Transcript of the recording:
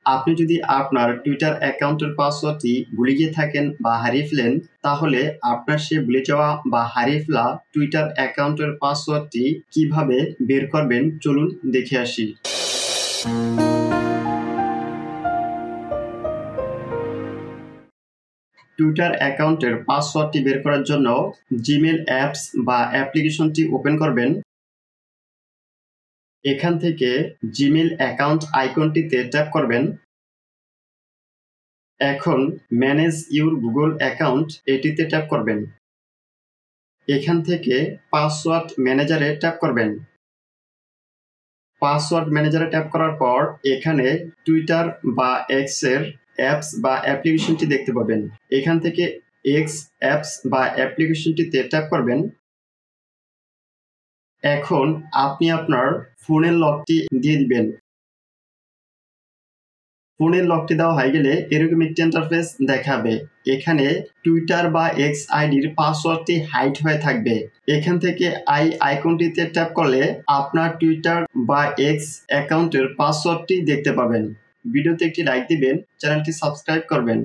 আপনি যদি আপনার টুইটার অ্যাকাউন্টের পাসওয়ার্ডটি ভুলে গিয়ে থাকেন বা হারিয়ে ফেলেন, তাহলে আপনার সে ভুলে যাওয়া বা হারিয়ে ফেলা টুইটার অ্যাকাউন্টের পাসওয়ার্ডটি কিভাবে বের করবেন চলুন দেখে আসি। টুইটার অ্যাকাউন্টের পাসওয়ার্ডটি বের করার জন্য জিমেল অ্যাপস বা অ্যাপ্লিকেশনটি ওপেন করবেন। এখান থেকে জিমেল অ্যাকাউন্ট আইকনটিতে ট্যাপ করবেন। এখন ম্যানেজ ইউর গুগল অ্যাকাউন্ট এটিতে ট্যাপ করবেন। এখান থেকে পাসওয়ার্ড ম্যানেজারে ট্যাপ করবেন। পাসওয়ার্ড ম্যানেজারে ট্যাপ করার পর এখানে টুইটার বা এক্সের অ্যাপস বা অ্যাপ্লিকেশনটি দেখতে পাবেন। এখান থেকে এক্স অ্যাপস বা অ্যাপ্লিকেশনটিতে ট্যাপ করবেন। এখন আপনি আপনার ফোনের লকটি দিয়ে দিবেন। ফোনের লকটি দেওয়া হয়ে গেলে এরকম একটি ইন্টারফেস দেখাবে। এখানে টুইটার বা এক্স আইডির পাসওয়ার্ডটি হাইড হয়ে থাকবে। এখান থেকে আইকনটিতে ট্যাপ করলে আপনার টুইটার বা এক্স অ্যাকাউন্টের পাসওয়ার্ডটি দেখতে পাবেন। ভিডিওতে একটি লাইক দিবেন, চ্যানেলটি সাবস্ক্রাইব করবেন।